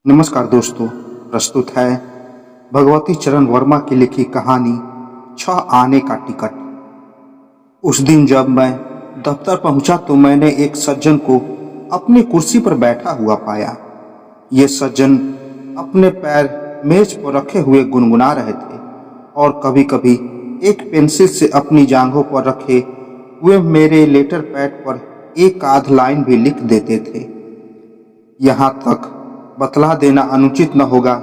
नमस्कार दोस्तों, प्रस्तुत है भगवती चरण वर्मा की लिखी कहानी छह आने का टिकट। उस दिन जब मैं दफ्तर पहुंचा तो मैंने एक सज्जन को अपनी कुर्सी पर बैठा हुआ पाया। ये सज्जन अपने पैर मेज पर रखे हुए गुनगुना रहे थे और कभी कभी एक पेंसिल से अपनी जांघों पर रखे हुए मेरे लेटर पैड पर एक आध लाइन भी लिख देते थे। यहाँ तक बतला देना अनुचित न होगा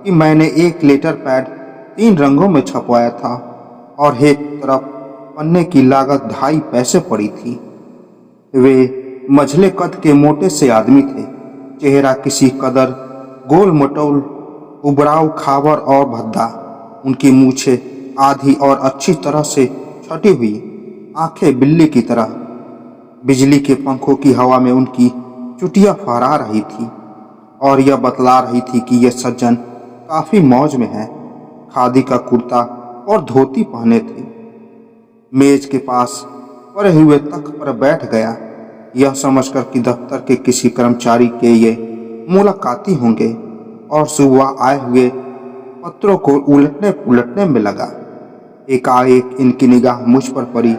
कि मैंने एक लेटर पैड 3 रंगों में छपवाया था और एक तरफ पन्ने की लागत 2.5 पैसे पड़ी थी। वे मझले कद के मोटे से आदमी थे। चेहरा किसी कदर गोल मटोल, उबराव, खावर और भद्दा। उनकी मूछें आधी और अच्छी तरह से छटी हुई, आंखें बिल्ली की तरह। बिजली के पंखों की हवा में उनकी चुटिया फहरा रही थी और यह बतला रही थी कि यह सज्जन काफी मौज में है। खादी का कुर्ता और धोती पहने थे। मेज के पास पड़े हुए तख्त पर बैठ गया, यह समझकर कि दफ्तर के किसी कर्मचारी के ये मुलाकाती होंगे, और सुबह आए हुए पत्रों को उलटने पुलटने में लगा। एकाएक इनकी निगाह मुझ पर पड़ी।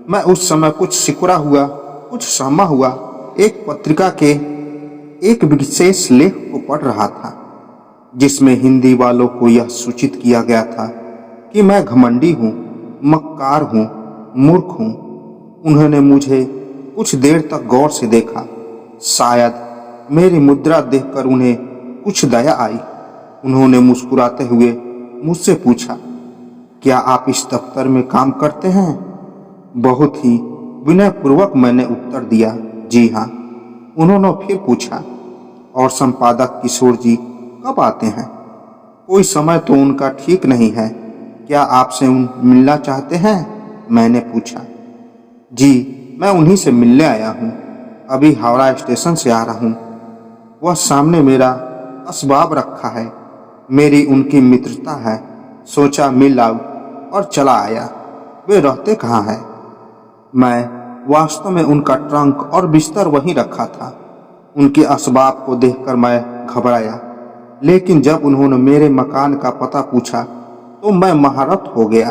मैं उस समय कुछ सिकुड़ा हुआ, कुछ सहमा हुआ एक पत्रिका के एक विशेष लेख को पढ़ रहा था, जिसमें हिंदी वालों को यह सूचित किया गया था कि मैं घमंडी हूँ, मक्कार हूँ, मूर्ख हूँ। उन्होंने मुझे कुछ देर तक गौर से देखा। शायद मेरी मुद्रा देखकर उन्हें कुछ दया आई। उन्होंने मुस्कुराते हुए मुझसे पूछा, क्या आप इस दफ्तर में काम करते हैं? बहुत ही विनयपूर्वक मैंने उत्तर दिया, जी हाँ। उन्होंने फिर पूछा, और संपादक किशोर जी कब आते हैं? कोई समय तो उनका ठीक नहीं है, क्या आपसे मिलना चाहते हैं? मैंने पूछा। जी, मैं उन्हीं से मिलने आया हूँ, अभी हावड़ा स्टेशन से आ रहा हूँ। वह सामने मेरा असबाब रखा है, मेरी उनकी मित्रता है, सोचा मिल आऊं और चला आया। वे रहते कहाँ हैं? मैं वास्तव में उनका ट्रंक और बिस्तर वहीं रखा था। उनके असबाब को देखकर मैं घबराया, लेकिन जब उन्होंने मेरे मकान का पता पूछा तो मैं महारत हो गया।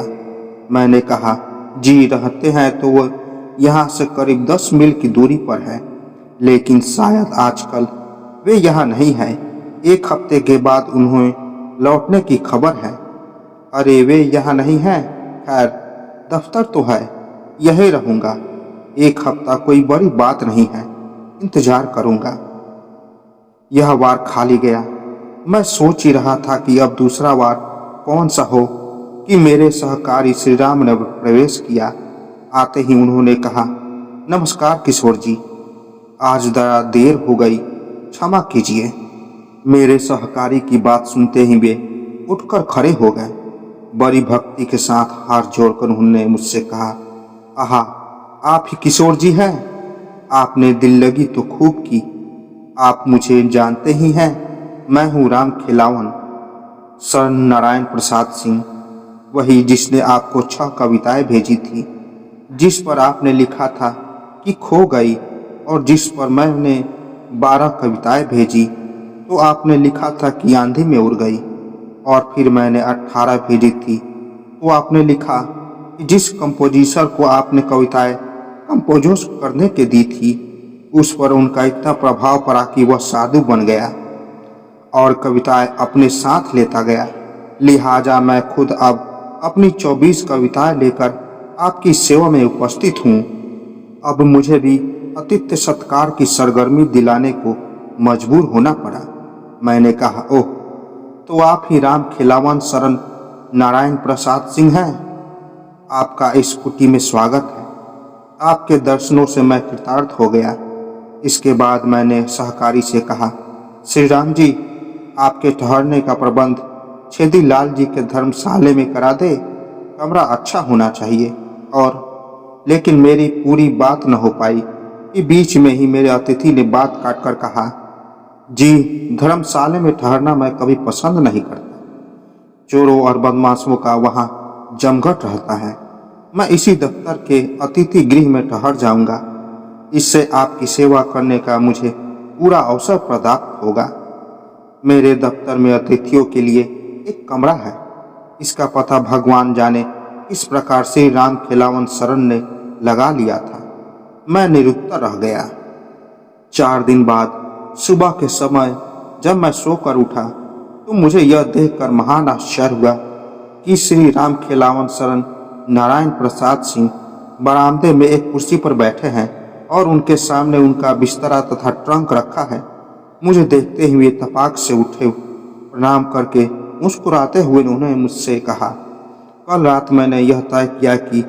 मैंने कहा, जी रहते हैं तो वो यहाँ से करीब 10 मील की दूरी पर है, लेकिन शायद आजकल वे यहाँ नहीं हैं। 1 हफ्ते के बाद उन्हें लौटने की खबर है। अरे वे यहाँ नहीं हैं? खैर, दफ्तर तो है, यहीं रहूँगा। 1 हफ्ता कोई बड़ी बात नहीं है, इंतजार करूँगा। यह वार खाली गया। मैं सोच ही रहा था कि अब दूसरा वार कौन सा हो कि मेरे सहकारी श्री राम ने प्रवेश किया। आते ही उन्होंने कहा, नमस्कार किशोर जी, आज जरा देर हो गई, क्षमा कीजिए। मेरे सहकारी की बात सुनते ही वे उठकर खड़े हो गए। बड़ी भक्ति के साथ हाथ जोड़कर उन्होंने मुझसे कहा, आहा, आप ही किशोर जी हैं? आपने दिल लगी तो खूब की। आप मुझे जानते ही हैं, मैं हूँ राम खिलावन, सर नारायण प्रसाद सिंह, वही जिसने आपको 6 कविताएं भेजी थी, जिस पर आपने लिखा था कि खो गई, और जिस पर मैंने 12 कविताएं भेजी तो आपने लिखा था कि आंधी में उड़ गई, और फिर मैंने 18 भेजी थी तो आपने लिखा कि जिस कंपोजिशर को आपने कविताएं कंपोज करने के दी थी, उस पर उनका इतना प्रभाव पड़ा कि वह साधु बन गया और कविताएं अपने साथ लेता गया। लिहाजा मैं खुद अब अपनी 24 कविताएं लेकर आपकी सेवा में उपस्थित हूँ। अब मुझे भी आतिथ्य सत्कार की सरगर्मी दिलाने को मजबूर होना पड़ा। मैंने कहा, ओह, तो आप ही राम खिलावन शरण नारायण प्रसाद सिंह हैं? आपका इस कुटी में स्वागत है। आपके दर्शनों से मैं कृतार्थ हो गया। इसके बाद मैंने सहकारी से कहा, श्री राम जी, आपके ठहरने का प्रबंध छेदी लाल जी के धर्मशाले में करा दे। कमरा अच्छा होना चाहिए। और लेकिन मेरी पूरी बात न हो पाई कि बीच में ही मेरे अतिथि ने बात काटकर कहा, जी, धर्मशाले में ठहरना मैं कभी पसंद नहीं करता। चोरों और बदमाशों का वहाँ जमघट रहता है। मैं इसी दफ्तर के अतिथि गृह में ठहर जाऊंगा। इससे आपकी सेवा करने का मुझे पूरा अवसर प्राप्त होगा। मेरे दफ्तर में अतिथियों के लिए एक कमरा है। इसका पता भगवान जाने किस प्रकार से राम खिलावन शरण ने लगा लिया था। मैं निरुत्तर रह गया। 4 दिन बाद सुबह के समय जब मैं सोकर उठा तो मुझे यह देखकर महान आश्चर्य हुआ कि श्री राम खिलावन शरण नारायण प्रसाद सिंह बरामदे में एक कुर्सी पर बैठे हैं और उनके सामने उनका बिस्तरा तथा ट्रंक रखा है। मुझे देखते ही वे तपाक से उठे, प्रणाम करके मुस्कुराते हुए उन्होंने मुझसे कहा, कल रात मैंने यह तय किया कि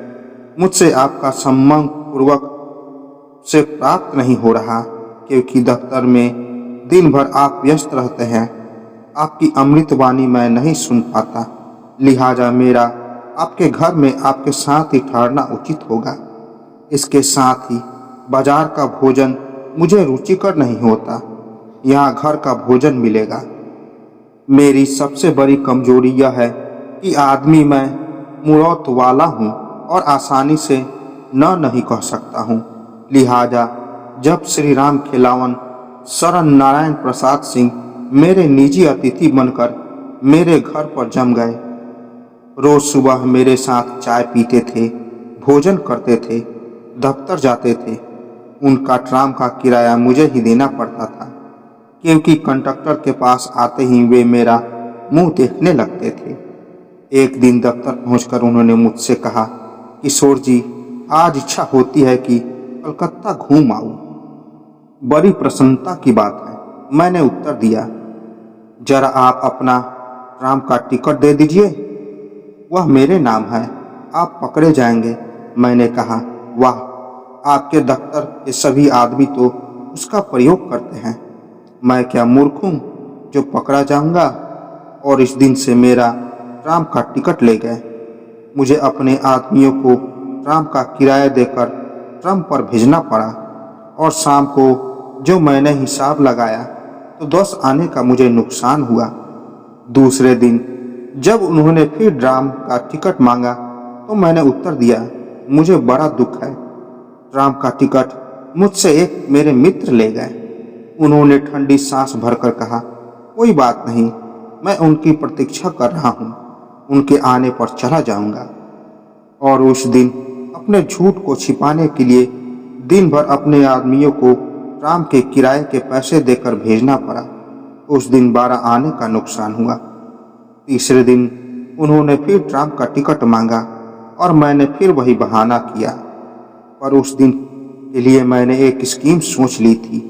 मुझसे आपका सम्मान पूर्वक से प्राप्त नहीं हो रहा, क्योंकि दफ्तर में दिन भर आप व्यस्त रहते हैं। आपकी अमृतवाणी मैं नहीं सुन पाता, लिहाजा मेरा आपके घर में आपके साथ ही ठहरना उचित होगा। इसके साथ ही बाजार का भोजन मुझे रुचिकर नहीं होता, यहाँ घर का भोजन मिलेगा। मेरी सबसे बड़ी कमजोरी यह है कि आदमी मैं मुरौत वाला हूँ और आसानी से न नहीं कह सकता हूँ। लिहाजा जब श्री राम खिलावन शरण नारायण प्रसाद सिंह मेरे निजी अतिथि बनकर मेरे घर पर जम गए, रोज सुबह मेरे साथ चाय पीते थे, भोजन करते थे, दफ्तर जाते थे। उनका ट्राम का किराया मुझे ही देना पड़ता था, क्योंकि कंडक्टर के पास आते ही वे मेरा मुंह देखने लगते थे। एक दिन दफ्तर पहुंचकर उन्होंने मुझसे कहा, किशोर जी, आज इच्छा होती है कि कलकत्ता घूम आऊं। बड़ी प्रसन्नता की बात है, मैंने उत्तर दिया। जरा आप अपना ट्राम का टिकट दे दीजिए, वह मेरे नाम है, आप पकड़े जाएंगे। मैंने कहा, वाह, आपके दफ्तर के सभी आदमी तो उसका प्रयोग करते हैं, मैं क्या मूर्ख हूँ जो पकड़ा जाऊंगा। और इस दिन से मेरा ट्राम का टिकट ले गए। मुझे अपने आदमियों को ट्राम का किराया देकर ट्रम पर भेजना पड़ा और शाम को जो मैंने हिसाब लगाया तो 10 आने का मुझे नुकसान हुआ। दूसरे दिन जब उन्होंने फिर ट्राम का टिकट मांगा तो मैंने उत्तर दिया, मुझे बड़ा दुख है, ट्राम का टिकट मुझसे एक मेरे मित्र ले गए। उन्होंने ठंडी सांस भरकर कहा, कोई बात नहीं, मैं उनकी प्रतीक्षा कर रहा हूँ, उनके आने पर चला जाऊंगा। और उस दिन अपने झूठ को छिपाने के लिए दिन भर अपने आदमियों को ट्राम के किराए के पैसे देकर भेजना पड़ा। उस दिन 12 आने का नुकसान हुआ। तीसरे दिन उन्होंने फिर ट्राम का टिकट मांगा और मैंने फिर वही बहाना किया। पर उस दिन के लिए मैंने एक स्कीम सोच ली थी।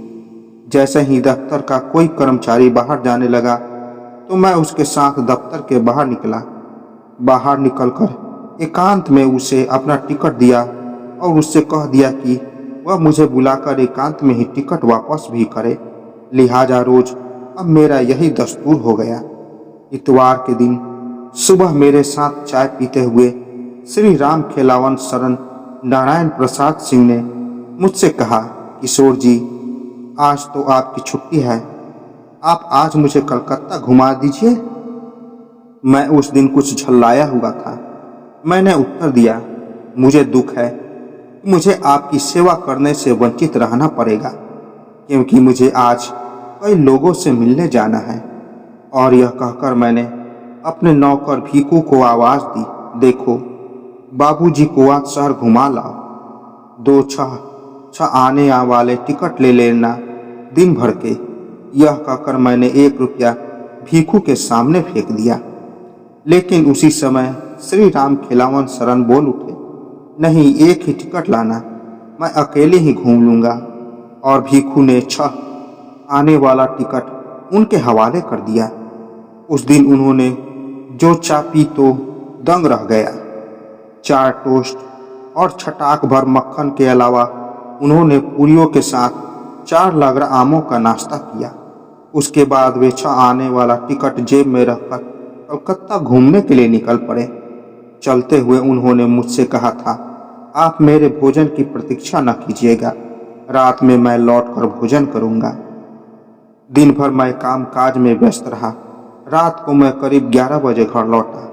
जैसे ही दफ्तर का कोई कर्मचारी बाहर जाने लगा तो मैं उसके साथ दफ्तर के बाहर निकला। बाहर निकलकर एकांत में उसे अपना टिकट दिया और उससे कह दिया कि वह मुझे बुलाकर एकांत में ही टिकट वापस भी करे। लिहाजा रोज अब मेरा यही दस्तूर हो गया। इतवार के दिन सुबह मेरे साथ चाय पीते हुए श्री राम खिलावन शरण नारायण प्रसाद सिंह ने मुझसे कहा, किशोर जी, आज तो आपकी छुट्टी है, आप आज मुझे कलकत्ता घुमा दीजिए। मैं उस दिन कुछ झल्लाया हुआ था। मैंने उत्तर दिया, मुझे दुख है, मुझे आपकी सेवा करने से वंचित रहना पड़ेगा, क्योंकि मुझे आज कई लोगों से मिलने जाना है। और यह कहकर मैंने अपने नौकर भीखू को आवाज दी, देखो, बाबूजी को आज शहर घुमा लाओ, 2 छह आने वाले टिकट ले लेना दिन भर के। यह कहकर मैंने 1 रुपया भीखू के सामने फेंक दिया। लेकिन उसी समय श्री राम खिलावन शरण बोल उठे, नहीं, 1 ही टिकट लाना, मैं अकेले ही घूम लूंगा। और भीखू ने 6 आने वाला टिकट उनके हवाले कर दिया। उस दिन उन्होंने जो चा पी तो दंग रह गया। 4 टोस्ट और छटाक भर मक्खन के अलावा उन्होंने पूरियों के साथ 4 लगड़ा आमों का नाश्ता किया। उसके बाद वे 6 आने वाला टिकट जेब में रखकर कलकत्ता घूमने के लिए निकल पड़े। चलते हुए उन्होंने मुझसे कहा था, आप मेरे भोजन की प्रतीक्षा न कीजिएगा, रात में मैं लौटकर भोजन करूंगा। दिन भर मैं काम काज में व्यस्त रहा। रात को मैं करीब 11 बजे घर लौटा,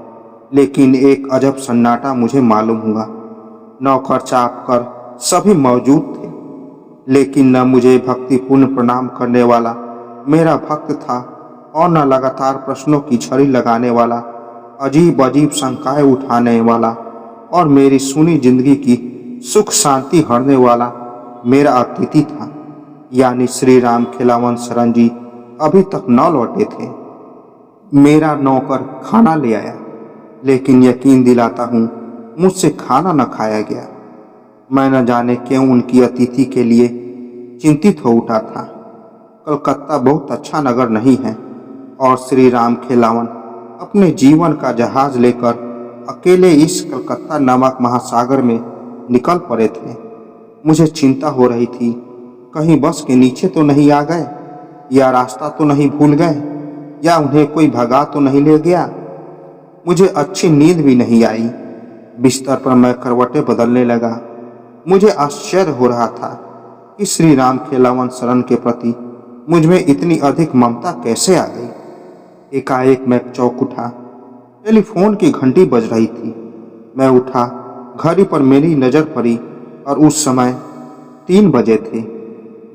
लेकिन एक अजब सन्नाटा मुझे मालूम हुआ। नौकर चाकर सभी मौजूद थे, लेकिन न मुझे भक्तिपूर्ण प्रणाम करने वाला मेरा भक्त था और न लगातार प्रश्नों की झड़ी लगाने वाला, अजीब अजीब शंकाएं उठाने वाला और मेरी सुनी जिंदगी की सुख शांति हरने वाला मेरा अतिथि था, यानी श्री राम खिलावन शरण जी अभी तक न लौटे थे। मेरा नौकर खाना ले आया, लेकिन यकीन दिलाता हूँ मुझसे खाना न खाया गया। मैं न जाने क्यों उनकी अतिथि के लिए चिंतित हो उठा था। कलकत्ता बहुत अच्छा नगर नहीं है और श्री राम खिलावन अपने जीवन का जहाज लेकर अकेले इस कलकत्ता नामक महासागर में निकल पड़े थे। मुझे चिंता हो रही थी, कहीं बस के नीचे तो नहीं आ गए, या रास्ता तो नहीं भूल गए, या उन्हें कोई भगा तो नहीं ले गया। मुझे अच्छी नींद भी नहीं आई। बिस्तर पर मैं करवटें बदलने लगा। मुझे आश्चर्य हो रहा था कि श्री राम खिलावन शरण के प्रति मुझ में इतनी अधिक ममता कैसे आ गई। एकाएक मैं चौंक उठा। टेलीफोन की घंटी बज रही थी। मैं उठा, घड़ी पर मेरी नजर पड़ी और उस समय 3 बजे थे।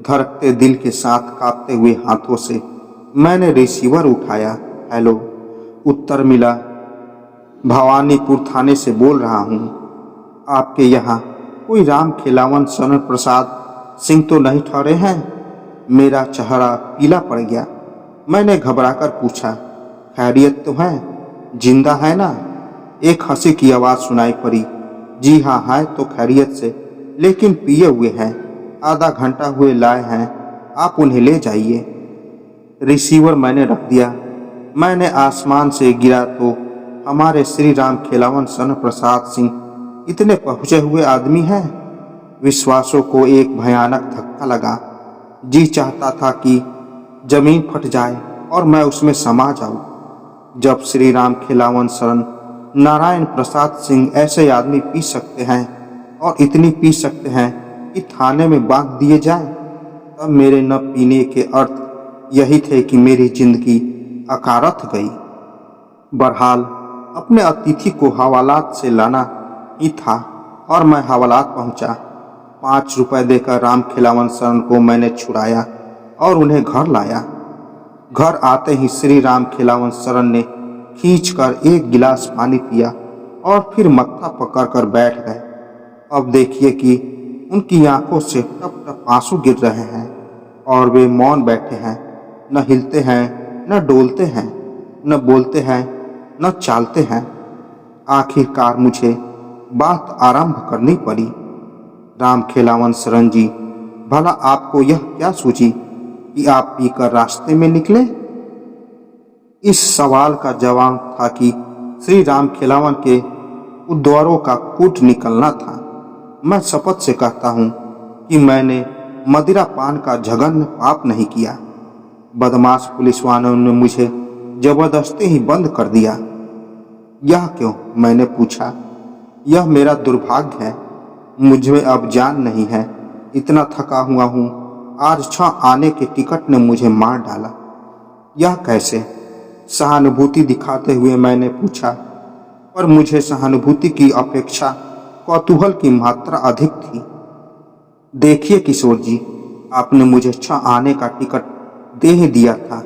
धड़कते दिल के साथ कांपते हुए हाथों से मैंने रिसीवर उठाया। हेलो, उत्तर मिला। भवानीपुर थाने से बोल रहा हूँ। आपके यहाँ कोई राम खिलावन शरण प्रसाद सिंह तो नहीं ठहरे हैं? मेरा चेहरा पीला पड़ गया। मैंने घबराकर पूछा, खैरियत तो है? जिंदा है ना? एक हंसी की आवाज़ सुनाई पड़ी। जी हाँ, है तो खैरियत से, लेकिन पिए हुए हैं। आधा घंटा हुए लाए हैं, आप उन्हें ले जाइए। रिसीवर मैंने रख दिया। मैंने आसमान से गिरा तो हमारे श्री राम खिलावन शरण प्रसाद सिंह इतने पहुँचे हुए आदमी हैं। विश्वासों को एक भयानक धक्का लगा। जी चाहता था कि जमीन फट जाए और मैं उसमें समा जाऊं। जब श्री राम खिलावन शरण नारायण प्रसाद सिंह ऐसे आदमी पी सकते हैं और इतनी पी सकते हैं कि थाने में बांध दिए जाए, तब मेरे न पीने के अर्थ यही थे कि मेरी जिंदगी अकारथ गई। बहरहाल अपने अतिथि को हवालात से लाना ही था और मैं हवालात पहुंचा। 5 रुपए देकर राम खिलावन शरण को मैंने छुड़ाया और उन्हें घर लाया। घर आते ही श्री राम खिलावन शरण ने खींचकर एक गिलास पानी पिया और फिर मत्था पकड़कर बैठ गए। अब देखिए कि उनकी आंखों से टप टप आंसू गिर रहे हैं और वे मौन बैठे हैं, न हिलते हैं, न डोलते हैं, न बोलते हैं, न चालते हैं। आखिरकार मुझे बात आरंभ करनी पड़ी। राम खिलावन शरण जी, भला आपको यह क्या सूझी कि आप पीकर रास्ते में निकले? इस सवाल का जवाब था कि श्री राम खिलावन के उद्वारों का कूट निकलना था। मैं शपथ से कहता हूँ कि मैंने मदिरा पान का जघन्य पाप नहीं किया। बदमाश पुलिस वालों ने मुझे जबरदस्ती ही बंद कर दिया। यह क्यों? मैंने पूछा। यह मेरा दुर्भाग्य है। मुझमें अब जान नहीं है। इतना थका हुआ हूँ। आज 6 आने के टिकट ने मुझे मार डाला। यह कैसे? सहानुभूति दिखाते हुए मैंने पूछा, पर मुझे सहानुभूति की अपेक्षा कौतूहल की मात्रा अधिक थी। देखिए किशोर जी, आपने मुझे 6 आने का टिकट दे ही दिया था।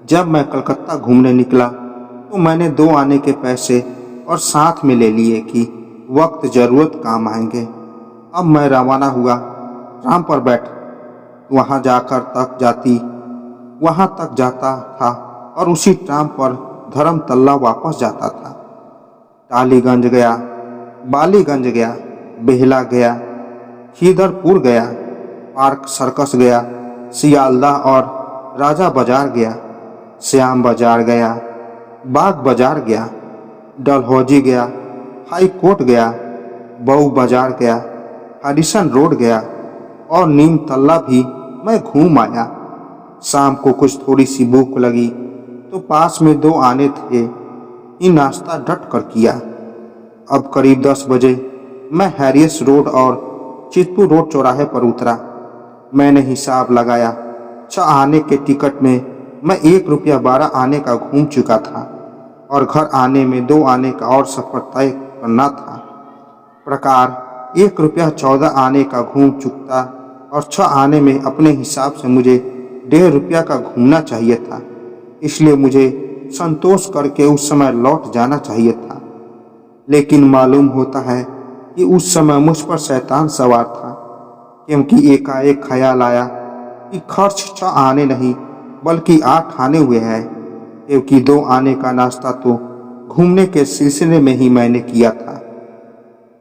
जब मैं कलकत्ता घूमने निकला तो मैंने 2 आने के पैसे और साथ में ले लिए कि वक्त जरूरत काम आएंगे। अब मैं रवाना हुआ। ट्राम पर बैठ वहाँ तक जाता था और उसी ट्राम पर धर्मतल्ला वापस जाता था। टालीगंज गया, बालीगंज गया, बेहला गया, खीदरपुर गया, पार्क सर्कस गया, सियालदा और राजा बाजार गया, श्याम बाजार गया, बाग बाजार गया, डलहौजी गया, हाई कोर्ट गया, बऊ बाजार गया, हरिसन रोड गया और नीम तल्ला भी मैं घूम आया। शाम को कुछ थोड़ी सी भूख लगी तो पास में 2 आने थे ही नाश्ता डट कर किया। अब करीब 10 बजे मैं हैरियस रोड और चितपुर रोड चौराहे पर उतरा। मैंने हिसाब लगाया। 6 आने के टिकट में मैं 1 रुपया 12 आने का घूम चुका था और घर आने में 2 आने का और सफर तय करना था। प्रकार 1 रुपया 14 आने का घूम चुकता और 6 आने में अपने हिसाब से मुझे 1.5 रुपया का घूमना चाहिए था। इसलिए मुझे संतोष करके उस समय लौट जाना चाहिए था। लेकिन मालूम होता है कि उस समय मुझ पर शैतान सवार था, क्योंकि एकाएक ख्याल आया कि खर्च 6 आने नहीं बल्कि 8 आने हुए हैं, क्योंकि 2 आने का नाश्ता तो घूमने के सिलसिले में ही मैंने किया था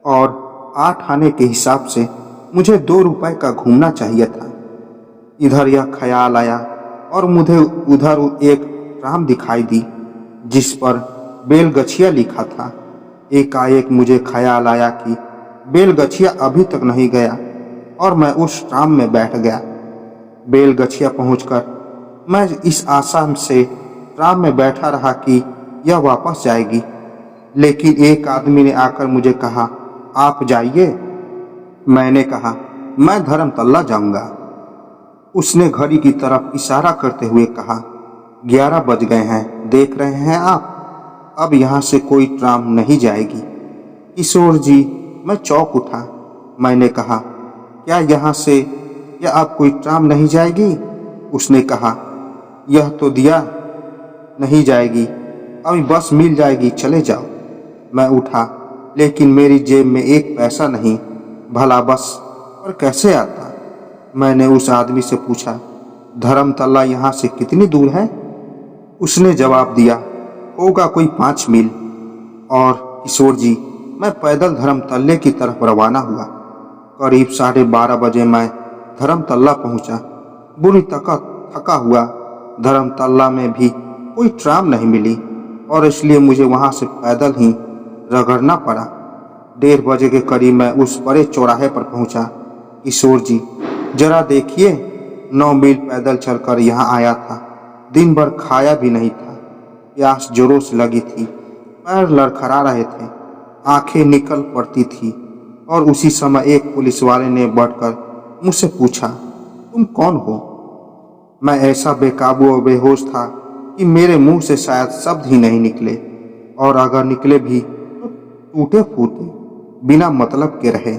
और 8 आने के हिसाब से मुझे 2 रुपए का घूमना चाहिए था। इधर यह ख्याल आया और मुझे उधर एक ट्राम दिखाई दी जिस पर बेलगछिया लिखा था। एकाएक मुझे ख्याल आया कि बेलगछिया अभी तक नहीं गया और मैं उस ट्राम में बैठ गया। बेलगछिया पहुंचकर मैं इस आशा से ट्राम में बैठा रहा कि यह वापस जाएगी, लेकिन एक आदमी ने आकर मुझे कहा, आप जाइए। मैंने कहा, मैं धर्मतल्ला जाऊंगा। उसने घड़ी की तरफ इशारा करते हुए कहा, 11 बज गए हैं, देख रहे हैं आप, अब यहाँ से कोई ट्राम नहीं जाएगी। किशोर जी, मैं चौंक उठा। मैंने कहा, क्या यहाँ से या अब कोई ट्राम नहीं जाएगी? उसने कहा, यह तो दिया नहीं जाएगी, अभी बस मिल जाएगी, चले जाओ। मैं उठा, लेकिन मेरी जेब में 1 पैसा नहीं, भला बस पर कैसे आता? मैंने उस आदमी से पूछा, धर्मतल्ला यहाँ से कितनी दूर है? उसने जवाब दिया, होगा कोई 5 मील। और किशोर जी, मैं पैदल धर्मतल्ले की तरफ रवाना हुआ। करीब 12:30 बजे मैं धर्मतल्ला पहुंचा। बुरी थका हुआ। धर्मतल्ला में भी कोई ट्राम नहीं मिली और इसलिए मुझे वहां से पैदल ही रगड़ना पड़ा। 1:30 बजे के करीब मैं उस बड़े चौराहे पर पहुंचा। किशोर जी, जरा देखिए, 9 मील पैदल चलकर यहाँ आया था। दिन भर खाया भी नहीं था, प्यास जोरों से लगी थी, पैर लड़खड़ा रहे थे, आंखें निकल पड़ती थी। और उसी समय एक पुलिस वाले ने बढ़कर मुझसे पूछा, तुम कौन हो? मैं ऐसा बेकाबू और बेहोश था कि मेरे मुंह से शायद शब्द ही नहीं निकले, और अगर निकले भी तो टूटे फूटे बिना मतलब के रहे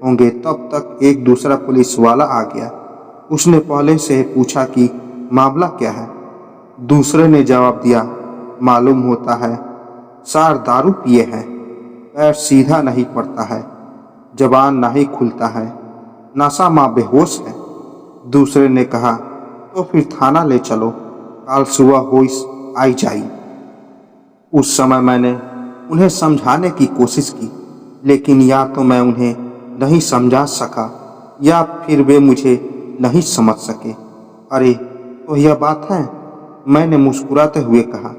होंगे। तब तक एक दूसरा पुलिस वाला आ गया। उसने पहले से पूछा कि मामला क्या है। दूसरे ने जवाब दिया, मालूम होता है सार दारू पिए हैं, पैर सीधा नहीं पड़ता है, जबान नहीं खुलता है, नशा माँ बेहोश है। दूसरे ने कहा, तो फिर थाना ले चलो, काल सुबह होश आई जाई। उस समय मैंने उन्हें समझाने की कोशिश की, लेकिन या तो मैं उन्हें नहीं समझा सका या फिर वे मुझे नहीं समझ सके। अरे तो यह बात है, मैंने मुस्कुराते हुए कहा।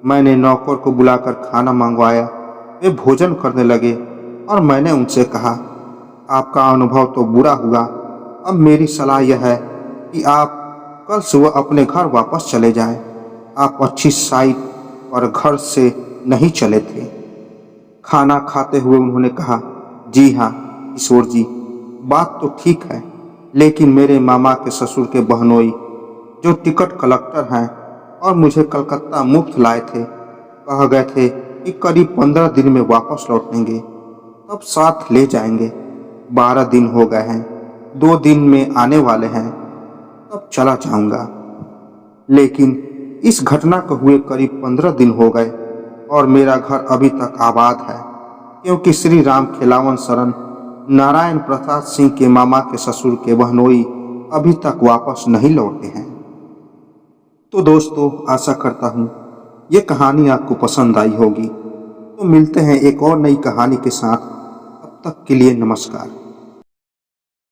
मैंने नौकर को बुलाकर खाना मंगवाया। वे भोजन करने लगे और मैंने उनसे कहा, आपका अनुभव तो बुरा हुआ, अब मेरी सलाह यह है कि आप कल सुबह अपने घर वापस चले जाएं। आप अच्छी साइट पर घर से नहीं चले थे। खाना खाते हुए उन्होंने कहा, जी हाँ किशोर जी, बात तो ठीक है, लेकिन मेरे मामा के ससुर के बहनोई जो टिकट कलेक्टर हैं और मुझे कलकत्ता मुफ्त लाए थे, कह गए थे कि करीब 15 दिन में वापस लौटेंगे, तब साथ ले जाएंगे। 12 दिन हो गए हैं, 2 दिन में आने वाले हैं, तब चला जाऊंगा। लेकिन इस घटना को हुए करीब 15 दिन हो गए और मेरा घर अभी तक आबाद है, क्योंकि श्री राम खिलावन शरण नारायण प्रसाद सिंह के मामा के ससुर के बहनोई अभी तक वापस नहीं लौटे हैं। तो दोस्तों, आशा करता हूँ ये कहानी आपको पसंद आई होगी। तो मिलते हैं एक और नई कहानी के साथ, तब तक के लिए नमस्कार।